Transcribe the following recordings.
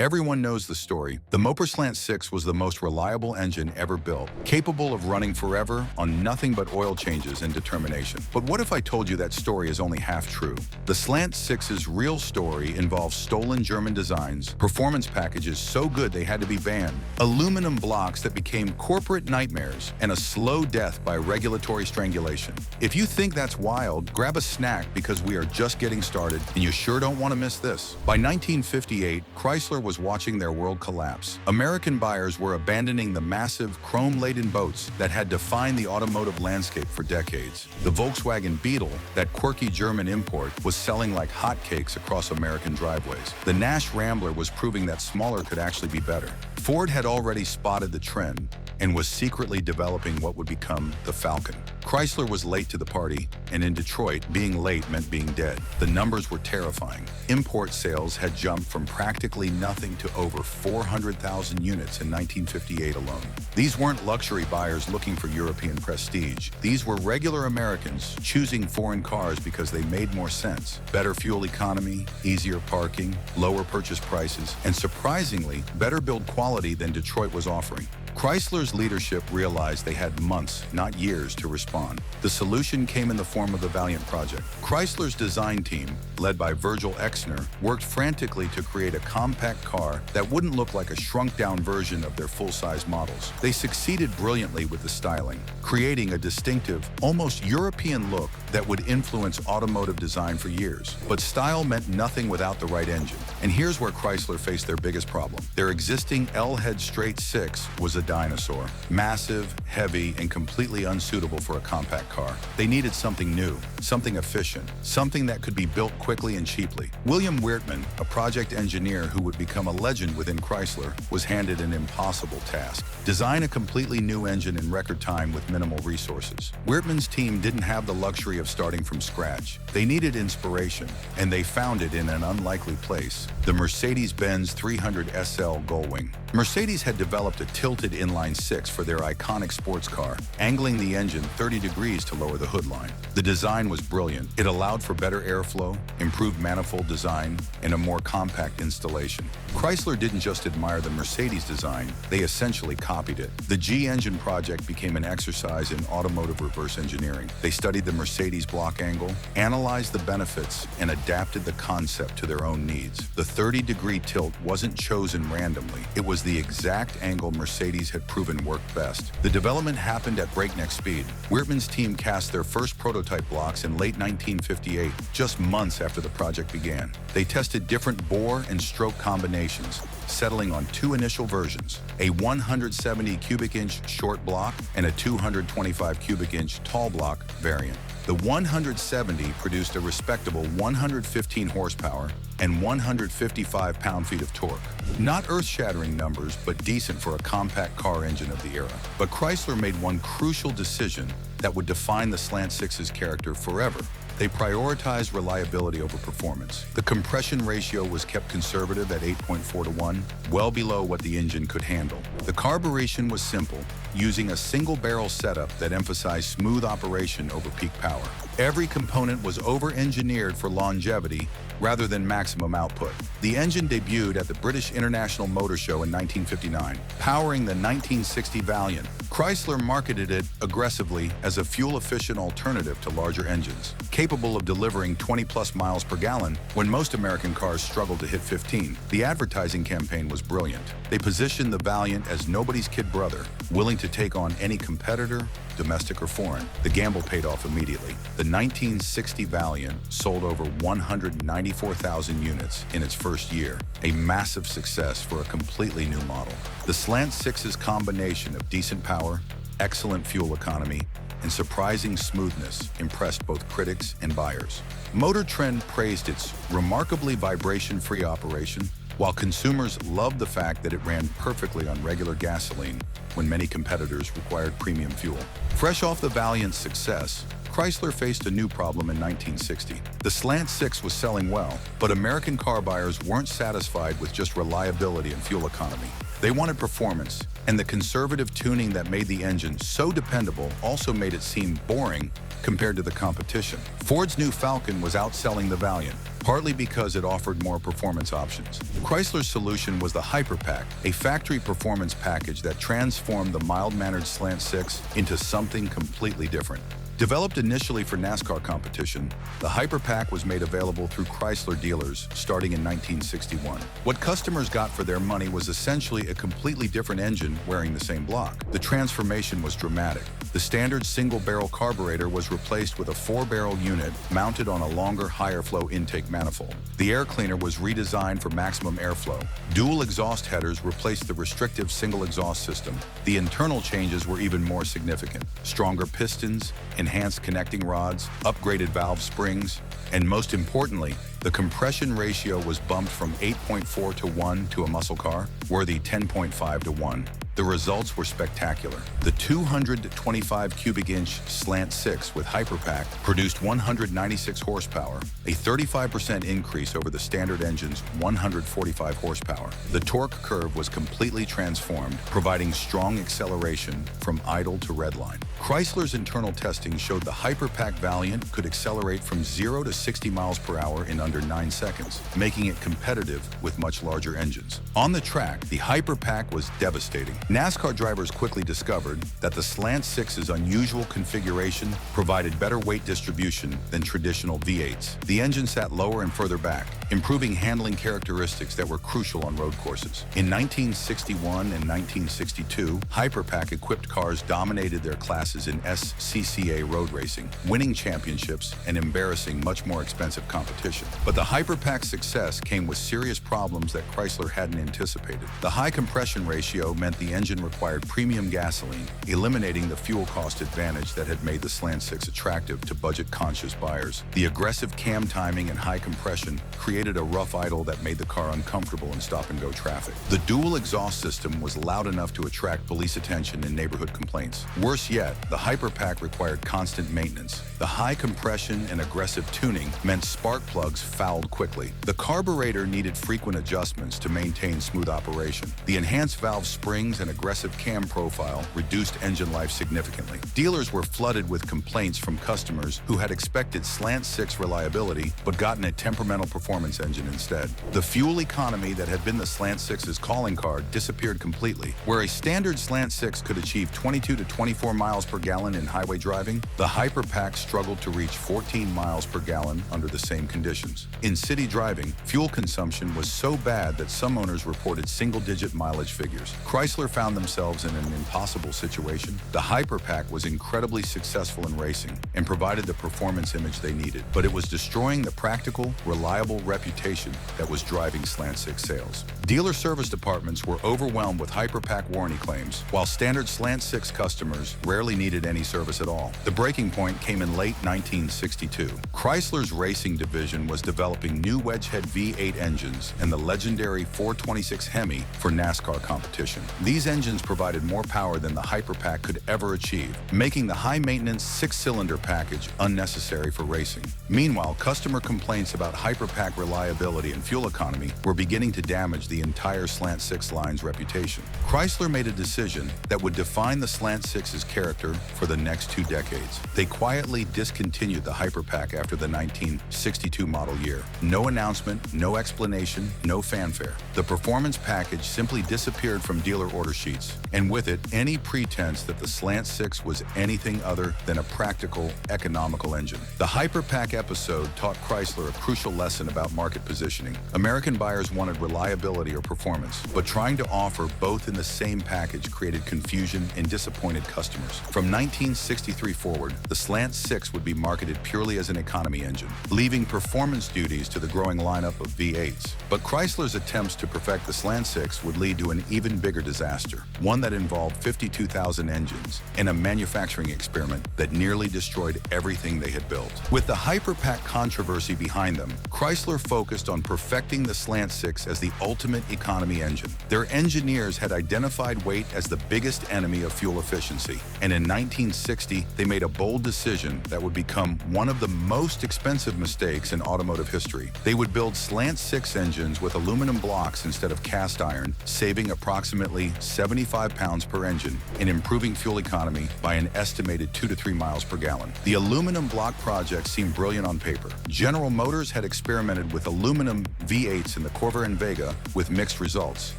Everyone knows the story. The Mopar Slant Six was the most reliable engine ever built, capable of running forever on nothing but oil changes and determination. But what if I told you that story is only half true? The Slant Six's real story involves stolen German designs, performance packages so good they had to be banned, aluminum blocks that became corporate nightmares, and a slow death by regulatory strangulation. If you think that's wild, grab a snack because we are just getting started, and you sure don't want to miss this. By 1958, Chrysler was watching their world collapse. American buyers were abandoning the massive, chrome-laden boats that had defined the automotive landscape for decades. The Volkswagen Beetle, that quirky German import, was selling like hotcakes across American driveways. The Nash Rambler was proving that smaller could actually be better. Ford had already spotted the trend and was secretly developing what would become the Falcon. Chrysler was late to the party, and in Detroit, being late meant being dead. The numbers were terrifying. Import sales had jumped from practically nothing to over 400,000 units in 1958 alone. These weren't luxury buyers looking for European prestige. These were regular Americans choosing foreign cars because they made more sense. Better fuel economy, easier parking, lower purchase prices, and surprisingly, better build quality than Detroit was offering. Chrysler's leadership realized they had months, not years, to respond. The solution came in the form of the Valiant Project. Chrysler's design team, led by Virgil Exner, worked frantically to create a compact car that wouldn't look like a shrunk-down version of their full-size models. They succeeded brilliantly with the styling, creating a distinctive, almost European look that would influence automotive design for years. But style meant nothing without the right engine. And here's where Chrysler faced their biggest problem. Their existing L-head straight six was a dinosaur. Massive, heavy, and completely unsuitable for a compact car. They needed something new, something efficient, something that could be built quickly and cheaply. William Weertman, a project engineer who would become a legend within Chrysler, was handed an impossible task. Design a completely new engine in record time with minimal resources. Weertman's team didn't have the luxury of starting from scratch. They needed inspiration, and they found it in an unlikely place: the Mercedes-Benz 300 SL Gullwing. Mercedes had developed a tilted inline six for their iconic sports car, angling the engine 30 degrees to lower the hood line. The design was brilliant. It allowed for better airflow, improved manifold design, and a more compact installation. Chrysler didn't just admire the Mercedes design, they essentially copied it. The G engine project became an exercise in automotive reverse engineering. They studied the Mercedes block angle, analyzed the benefits, and adapted the concept to their own needs. The 30-degree tilt wasn't chosen randomly. It was the exact angle Mercedes had proven worked best. The development happened at breakneck speed. Weertman's team cast their first prototype blocks in late 1958, just months after the project began. They tested different bore and stroke combinations, settling on two initial versions: a 170 cubic inch short block and a 225 cubic inch tall block variant. The 170 produced a respectable 115 horsepower and 155 pound-feet of torque. Not earth-shattering numbers, but decent for a compact car engine of the era. But Chrysler made one crucial decision that would define the Slant Six's character forever. They prioritized reliability over performance. The compression ratio was kept conservative at 8.4 to 1, well below what the engine could handle. The carburation was simple, using a single-barrel setup that emphasized smooth operation over peak power. Every component was over-engineered for longevity rather than maximum output. The engine debuted at the British International Motor Show in 1959, powering the 1960 Valiant. Chrysler marketed it aggressively as a fuel-efficient alternative to larger engines, capable of delivering 20-plus miles per gallon when most American cars struggled to hit 15. The advertising campaign was brilliant. They positioned the Valiant as nobody's kid brother, willing to take on any competitor, domestic or foreign. The gamble paid off immediately. The 1960 Valiant sold over 194,000 units in its first year, a massive success for a completely new model. The Slant Six's combination of decent power, excellent fuel economy, and surprising smoothness impressed both critics and buyers. Motor Trend praised its remarkably vibration-free operation, while consumers loved the fact that it ran perfectly on regular gasoline when many competitors required premium fuel. Fresh off the Valiant's success, Chrysler faced a new problem in 1960. The Slant Six was selling well, but American car buyers weren't satisfied with just reliability and fuel economy. They wanted performance, And the conservative tuning that made the engine so dependable also made it seem boring compared to the competition. Ford's new Falcon was outselling the Valiant, partly because it offered more performance options. Chrysler's solution was the Hyperpack, a factory performance package that transformed the mild-mannered Slant Six into something completely different. Developed initially for NASCAR competition, the Hyperpack was made available through Chrysler dealers starting in 1961. What customers got for their money was essentially a completely different engine wearing the same block. The transformation was dramatic. The standard single-barrel carburetor was replaced with a 4-barrel unit mounted on a longer, higher-flow intake manifold. The air cleaner was redesigned for maximum airflow. Dual exhaust headers replaced the restrictive single exhaust system. The internal changes were even more significant. Stronger pistons, enhanced connecting rods, upgraded valve springs, and most importantly, the compression ratio was bumped from 8.4 to 1 to a muscle car, worthy 10.5 to 1. The results were spectacular. The 225 cubic inch Slant Six with Hyperpack produced 196 horsepower, a 35% increase over the standard engine's 145 horsepower. The torque curve was completely transformed, providing strong acceleration from idle to redline. Chrysler's internal testing showed the Hyperpack Valiant could accelerate from 0 to 60 miles per hour in under 9 seconds, making it competitive with much larger engines. On the track, the Hyperpack was devastating. NASCAR drivers quickly discovered that the Slant Six's unusual configuration provided better weight distribution than traditional V8s. The engine sat lower and further back, improving handling characteristics that were crucial on road courses. In 1961 and 1962, Hyperpack-equipped cars dominated their classes in SCCA road racing, winning championships and embarrassing much more expensive competition. But the Hyperpack's success came with serious problems that Chrysler hadn't anticipated. The high compression ratio meant the engine required premium gasoline, eliminating the fuel cost advantage that had made the Slant Six attractive to budget-conscious buyers. The aggressive cam timing and high compression created a rough idle that made the car uncomfortable in stop-and-go traffic. The dual exhaust system was loud enough to attract police attention and neighborhood complaints. Worse yet, the Hyperpack required constant maintenance. The high compression and aggressive tuning meant spark plugs fouled quickly. The carburetor needed frequent adjustments to maintain smooth operation. The enhanced valve springs and aggressive cam profile reduced engine life significantly. Dealers were flooded with complaints from customers who had expected Slant Six reliability but gotten a temperamental performance engine instead. The fuel economy that had been the Slant Six's calling card disappeared completely. Where a standard Slant Six could achieve 22 to 24 miles per gallon in highway driving, the Hyperpack struggled to reach 14 miles per gallon under the same conditions. In city driving, fuel consumption was so bad that some owners reported single-digit mileage figures. Chrysler found themselves in an impossible situation. The Hyperpack was incredibly successful in racing and provided the performance image they needed, but it was destroying the practical, reliable reputation that was driving Slant Six sales. Dealer service departments were overwhelmed with Hyperpack warranty claims, while standard Slant Six customers rarely needed any service at all. The breaking point came in late 1962. Chrysler's racing division was developing new wedgehead V8 engines and the legendary 426 Hemi for NASCAR competition. These engines provided more power than the Hyperpack could ever achieve, making the high-maintenance 6-cylinder package unnecessary for racing. Meanwhile, customer complaints about Hyperpack reliability and fuel economy were beginning to damage the entire Slant Six line's reputation. Chrysler made a decision that would define the Slant Six's character for the next 2 decades. They quietly discontinued the Hyperpack after the 1962 model year. No announcement, no explanation, no fanfare. The performance package simply disappeared from dealer order sheets, and with it, any pretense that the Slant Six was anything other than a practical, economical engine. The Hyperpack episode taught Chrysler a crucial lesson about market positioning. American buyers wanted reliability or performance, but trying to offer both in the same package created confusion and disappointed customers. From 1963 forward, the Slant Six would be marketed purely as an economy engine, leaving performance duties to the growing lineup of V8s. But Chrysler's attempts to perfect the Slant Six would lead to an even bigger disaster, one that involved 52,000 engines and a manufacturing experiment that nearly destroyed everything they had built. With the Hyperpack controversy behind them, Chrysler focused on perfecting the Slant Six as the ultimate economy engine. Their engineers had identified weight as the biggest enemy of fuel efficiency, and in 1960, they made a bold decision that would become one of the most expensive mistakes in automotive history. They would build Slant Six engines with aluminum blocks instead of cast iron, saving approximately 75 pounds per engine and improving fuel economy by an estimated 2 to 3 miles per gallon. The aluminum block project seemed brilliant on paper. General Motors had experimented with aluminum V8s in the Corvair and Vega with mixed results,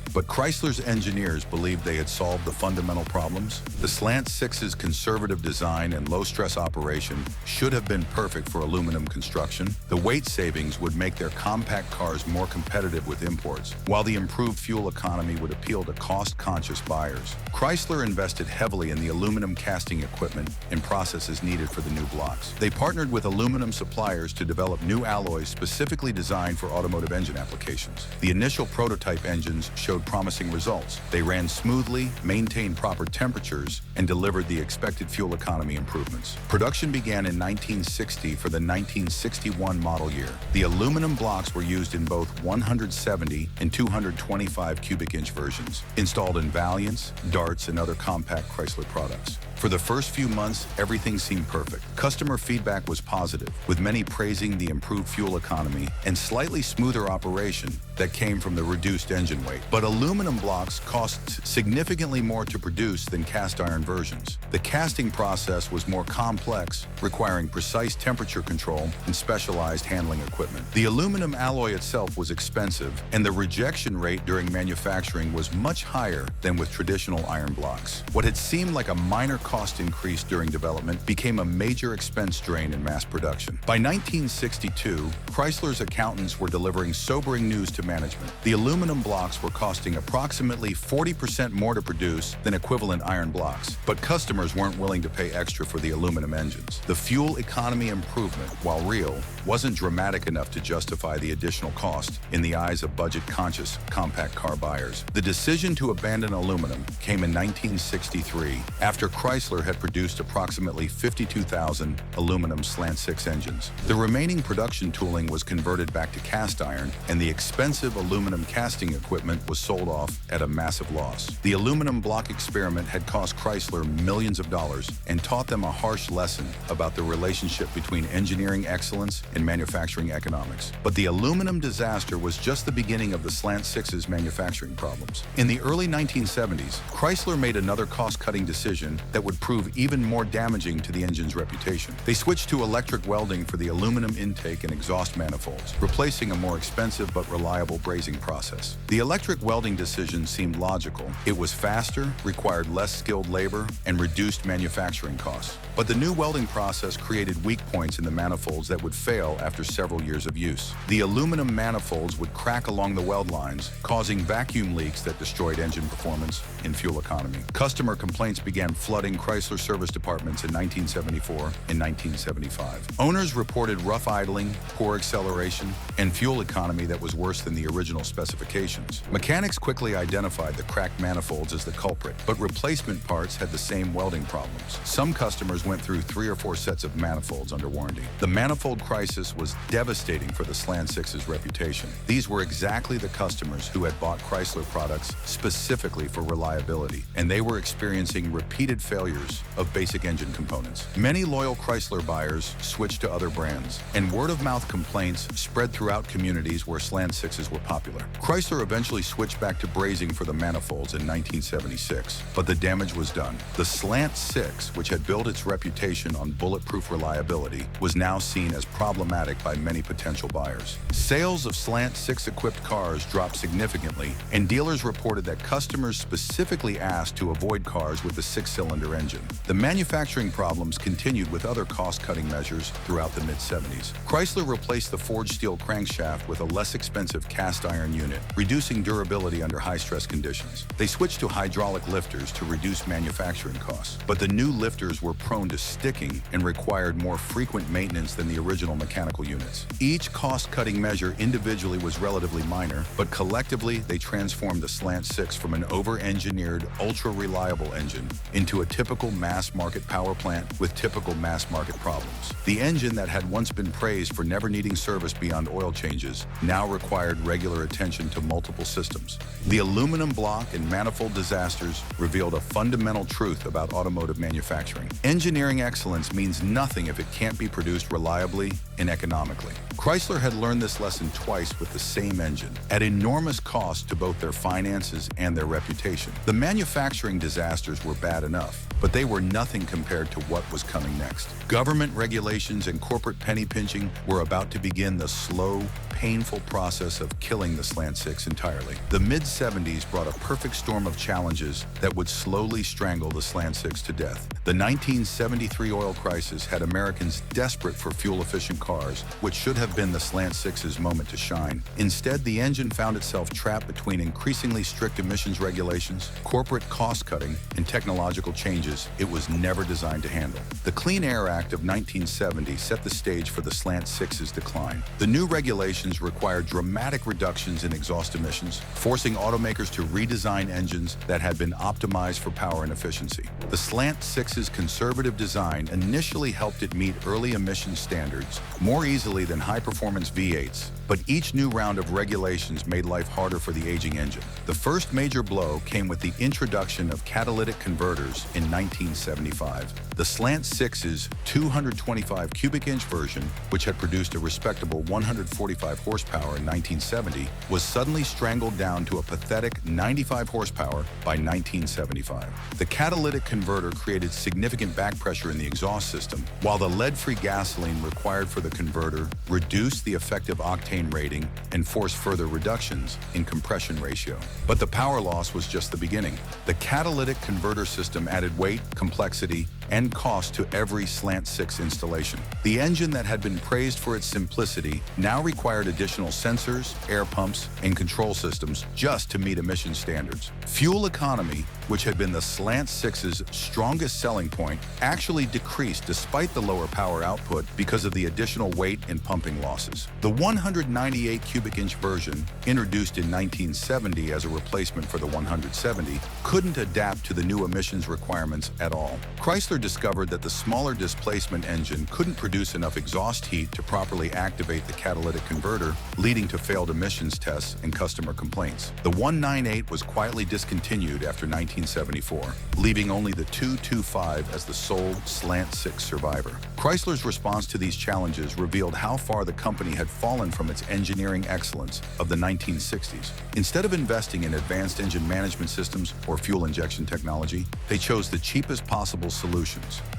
but Chrysler's engineers believed they had solved the fundamental problems. The Slant Six's conservative design and low-stress operation should have been perfect for aluminum construction. The weight savings would make their compact cars more competitive with imports, while the improved fuel economy would appeal to cost-conscious buyers. Chrysler invested heavily in the aluminum casting equipment and processes needed for the new blocks. They partnered with aluminum suppliers to develop new alloys specifically designed for automotive engine applications. The initial prototype engines showed promising results. They ran smoothly, maintained proper temperatures, and delivered the expected fuel economy improvements. Production began in 1960 for the 1961 model year. The aluminum blocks were used in both 170 and 225 cubic inch versions, installed in Valiants, Darts, and other compact Chrysler products. For the first few months, everything seemed perfect. Customer feedback was positive, with many praising the improved fuel economy and slightly smoother operation that came from the reduced engine weight. But aluminum blocks cost significantly more to produce than cast iron versions. The casting process was more complex, requiring precise temperature control and specialized handling equipment. The aluminum alloy itself was expensive, and the rejection rate during manufacturing was much higher than with traditional iron blocks. What had seemed like a minor cost increase during development became a major expense drain in mass production. By 1962, Chrysler's accountants were delivering sobering news to management. The aluminum blocks were costing approximately 40% more to produce than equivalent iron blocks, but customers weren't willing to pay extra for the aluminum engines. The fuel economy improvement, while real, wasn't dramatic enough to justify the additional cost in the eyes of budget-conscious compact car buyers. The decision to abandon aluminum came in 1963 after Chrysler had produced approximately 52,000 aluminum Slant Six engines. The remaining production tooling was converted back to cast iron, and the expensive aluminum casting equipment was sold off at a massive loss. The aluminum block experiment had cost Chrysler millions of dollars and taught them a harsh lesson about the relationship between engineering excellence and manufacturing economics. But the aluminum disaster was just the beginning of the Slant Six's manufacturing problems. In the early 1970s, Chrysler made another cost-cutting decision that would prove even more damaging to the engine's reputation. They switched to electric welding for the aluminum intake and exhaust manifolds, replacing a more expensive but reliable brazing process. The electric welding decision seemed logical. It was faster, required less skilled labor, and reduced manufacturing costs. But the new welding process created weak points in the manifolds that would fail after several years of use. The aluminum manifolds would crack along the weld lines, causing vacuum leaks that destroyed engine performance and fuel economy. Customer complaints began flooding Chrysler service departments in 1974 and 1975. Owners reported rough idling, poor acceleration, and fuel economy that was worse than the original specifications. Mechanics quickly identified the cracked manifolds as the culprit, but replacement parts had the same welding problems. Some customers went through 3 or 4 sets of manifolds under warranty. The manifold crisis was devastating for the Slant Six's reputation. These were exactly the customers who had bought Chrysler products specifically for reliability, and they were experiencing repeated failures of basic engine components. Many loyal Chrysler buyers switched to other brands, and word-of-mouth complaints spread throughout communities where Slant Sixes were popular. Chrysler eventually switched back to brazing for the manifolds in 1976, but the damage was done. The Slant Six, which had built its reputation on bulletproof reliability, was now seen as problematic by many potential buyers. Sales of Slant Six-equipped cars dropped significantly, and dealers reported that customers specifically asked to avoid cars with a 6-cylinder engine. The manufacturing problems continued with other cost-cutting measures throughout the mid-70s. Chrysler replaced the forged steel crankshaft with a less expensive cast iron unit, reducing durability under high-stress conditions. They switched to hydraulic lifters to reduce manufacturing costs, but the new lifters were prone to sticking and required more frequent maintenance than the original mechanical units. Each cost-cutting measure individually was relatively minor, but collectively they transformed the Slant Six from an over-engineered, ultra-reliable engine into a typical mass-market power plant with typical mass-market problems. The engine that had once been praised for never needing service beyond oil changes now required regular attention to multiple systems. The aluminum block and manifold disasters revealed a fundamental truth about automotive manufacturing. Engineering excellence means nothing if it can't be produced reliably and economically. Chrysler had learned this lesson twice with the same engine, at enormous cost to both their finances and their reputation. The manufacturing disasters were bad enough, but they were nothing compared to what was coming next. Government regulations and corporate penny pinching were about to begin the slow, painful process of killing the Slant Six entirely. The mid-70s brought a perfect storm of challenges that would slowly strangle the Slant Six to death. The 1973 oil crisis had Americans desperate for fuel-efficient cars, which should have been the Slant Six's moment to shine. Instead, the engine found itself trapped between increasingly strict emissions regulations, corporate cost-cutting, and technological changes it was never designed to handle. The Clean Air Act of 1970 set the stage for the Slant Six's decline. The new regulations required dramatic reductions in exhaust emissions, forcing automakers to redesign engines that had been optimized for power and efficiency. The Slant Six's conservative design initially helped it meet early emission standards more easily than high-performance V8s, but each new round of regulations made life harder for the aging engine. The first major blow came with the introduction of catalytic converters in 1975. The Slant Six's 225 cubic inch version, which had produced a respectable 145 horsepower in 1970, was suddenly strangled down to a pathetic 95 horsepower by 1975. The catalytic converter created significant back pressure in the exhaust system, while the lead-free gasoline required for the converter reduced the effective octane rating and forced further reductions in compression ratio. But the power loss was just the beginning. The catalytic converter system added weight, complexity, and cost to every Slant Six installation. The engine that had been praised for its simplicity now required additional sensors, air pumps, and control systems just to meet emission standards. Fuel economy, which had been the Slant Six's strongest selling point, actually decreased despite the lower power output because of the additional weight and pumping losses. The 198 cubic inch version, introduced in 1970 as a replacement for the 170, couldn't adapt to the new emissions requirements at all. Chrysler discovered that the smaller displacement engine couldn't produce enough exhaust heat to properly activate the catalytic converter, leading to failed emissions tests and customer complaints. The 198 was quietly discontinued after 1974, leaving only the 225 as the sole Slant Six survivor. Chrysler's response to these challenges revealed how far the company had fallen from its engineering excellence of the 1960s. Instead of investing in advanced engine management systems or fuel injection technology, they chose the cheapest possible solutions.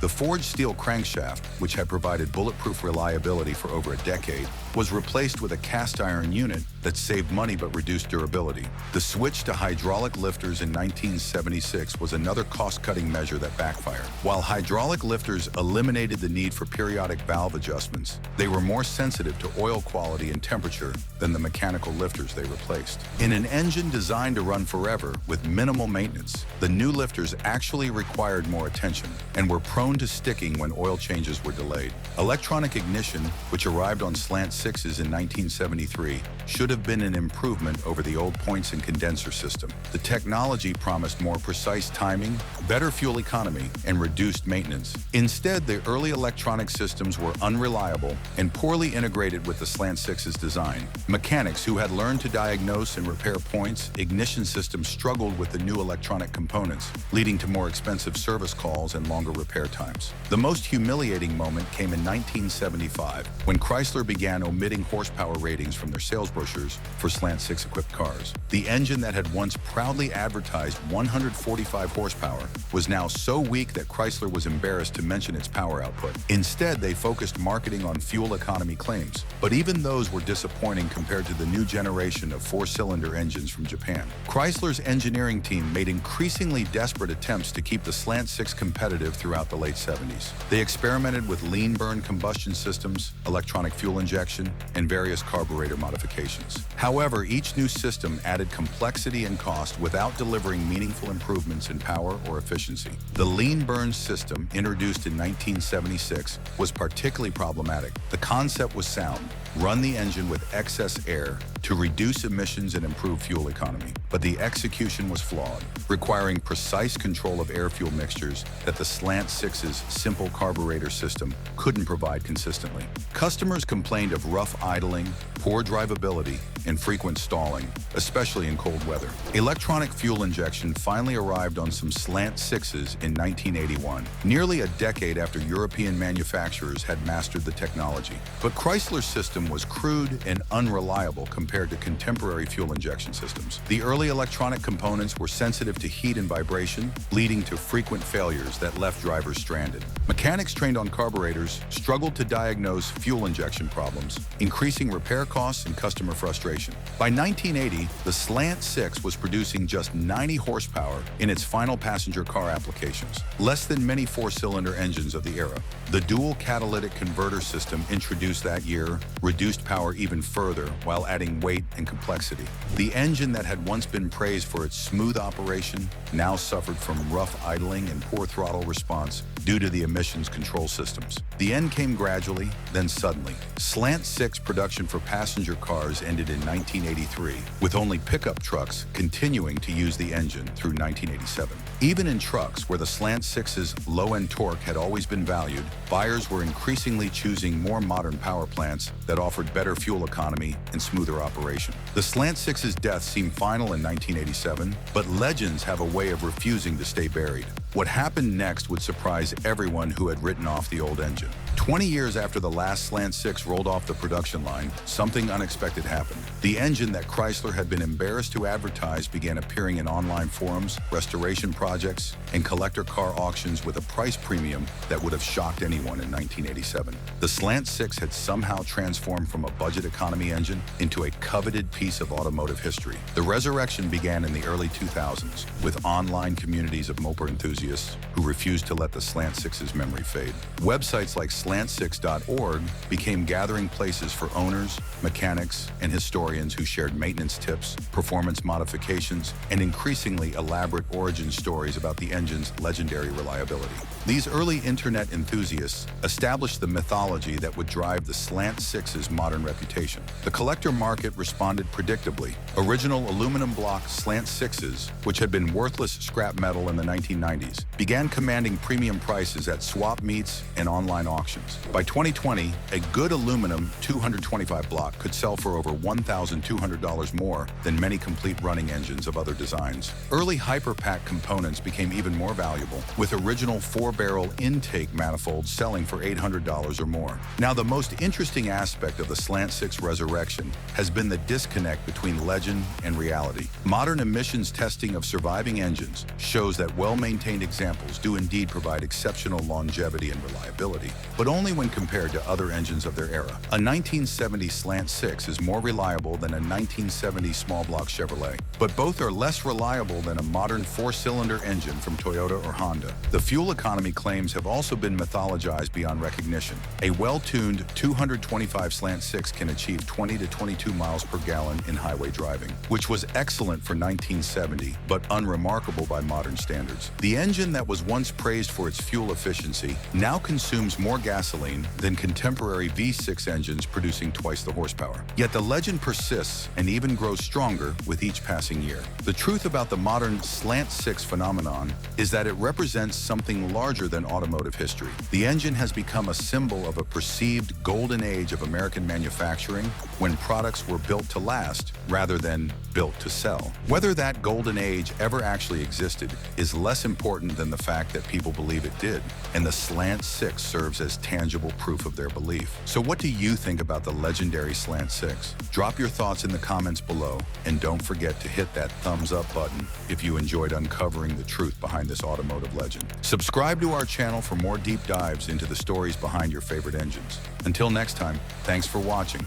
The forged steel crankshaft, which had provided bulletproof reliability for over a decade, was replaced with a cast iron unit that saved money but reduced durability. The switch to hydraulic lifters in 1976 was another cost-cutting measure that backfired. While hydraulic lifters eliminated the need for periodic valve adjustments, they were more sensitive to oil quality and temperature than the mechanical lifters they replaced. In an engine designed to run forever with minimal maintenance, the new lifters actually required more attention and were prone to sticking when oil changes were delayed. Electronic ignition, which arrived on Slant Sixes in 1973, should have been an improvement over the old points and condenser system. The technology promised more precise timing, better fuel economy, and reduced maintenance. Instead, the early electronic systems were unreliable and poorly integrated with the Slant Six's design. Mechanics who had learned to diagnose and repair points, ignition systems struggled with the new electronic components, leading to more expensive service calls and longer repair times. The most humiliating moment came in 1975, when Chrysler began omitting horsepower ratings from their sales brochures for Slant Six equipped cars. The engine that had once proudly advertised 145 horsepower was now so weak that Chrysler was embarrassed to mention its power output. Instead, they focused marketing on fuel economy claims, but even those were disappointing compared to the new generation of four-cylinder engines from Japan. Chrysler's engineering team made increasingly desperate attempts to keep the Slant Six competitive throughout the late 70s. They experimented with lean burn combustion systems, electronic fuel injection, and various carburetor modifications. However, each new system added complexity and cost without delivering meaningful improvements in power or efficiency. The lean burn system, introduced in 1976, was particularly problematic. The concept was sound, run the engine with excess air to reduce emissions and improve fuel economy. But the execution was flawed, requiring precise control of air-fuel mixtures that the Slant Six's simple carburetor system couldn't provide consistently. Customers complained of rough idling, poor drivability, and frequent stalling, especially in cold weather. Electronic fuel injection finally arrived on some Slant Sixes in 1981, nearly a decade after European manufacturers had mastered the technology. But Chrysler's system was crude and unreliable compared to contemporary fuel injection systems. The early electronic components were sensitive to heat and vibration, leading to frequent failures that left drivers stranded. Mechanics trained on carburetors struggled to diagnose fuel injection problems, increasing repair costs and customer frustration. By 1980, the Slant Six was producing just 90 horsepower in its final passenger car applications, less than many four-cylinder engines of the era. The dual catalytic converter system introduced that year reduced power even further while adding weight and complexity. The engine that had once been praised for its smooth operation now suffered from rough idling and poor throttle response due to the emissions control systems. The end came gradually, then suddenly. Slant Six production for passenger cars ended in 1983, with only pickup trucks continuing to use the engine through 1987. Even in trucks, where the Slant Six's low-end torque had always been valued, buyers were increasingly choosing more modern power plants that offered better fuel economy and smoother operation. The Slant Six's death seemed final in 1987, but legends have a way of refusing to stay buried. What happened next would surprise everyone who had written off the old engine. 20 years after the last Slant Six rolled off the production line, something unexpected happened. The engine that Chrysler had been embarrassed to advertise began appearing in online forums, restoration projects, and collector car auctions with a price premium that would have shocked anyone in 1987. The Slant Six had somehow transformed from a budget economy engine into a coveted piece of automotive history. The resurrection began in the early 2000s with online communities of Mopar enthusiasts who refused to let the Slant Six's memory fade. Websites like slant6.org became gathering places for owners, mechanics, and historians who shared maintenance tips, performance modifications, and increasingly elaborate origin stories about the engine's legendary reliability. These early internet enthusiasts established the mythology that would drive the Slant Six's modern reputation. The collector market responded predictably. Original aluminum block Slant Sixes, which had been worthless scrap metal in the 1990s, began commanding premium prices at swap meets and online auctions. By 2020, a good aluminum 225 block could sell for over $1,200 more than many complete running engines of other designs. Early hyperpack components became even more valuable, with original 4-barrel intake manifolds selling for $800 or more. Now, the most interesting aspect of the Slant Six resurrection has been the disconnect between legend and reality. Modern emissions testing of surviving engines shows that well-maintained examples do indeed provide exceptional longevity and reliability, but only when compared to other engines of their era. A 1970 Slant Six is more reliable than a 1970 small block Chevrolet, but both are less reliable than a modern 4-cylinder engine from Toyota or Honda. The fuel economy claims have also been mythologized beyond recognition. A well-tuned 225 Slant Six can achieve 20 to 22 miles per gallon in highway driving, which was excellent for 1970, but unremarkable by modern standards. The engine that was once praised for its fuel efficiency now consumes more gasoline than contemporary V6 engines producing twice the horsepower. Yet the legend persists and even grows stronger with each passing year. The truth about the modern Slant Six phenomenon is that it represents something larger than automotive history. The engine has become a symbol of a perceived golden age of American manufacturing when products were built to last rather than built to sell. Whether that golden age ever actually existed is less important than the fact that people believe it did, and the Slant Six serves as tangible proof of their belief. So what do you think about the legendary Slant Six? Drop your thoughts in the comments below, and don't forget to hit that thumbs up button if you enjoyed uncovering the truth behind this automotive legend. Subscribe to our channel for more deep dives into the stories behind your favorite engines. Until next time, thanks for watching.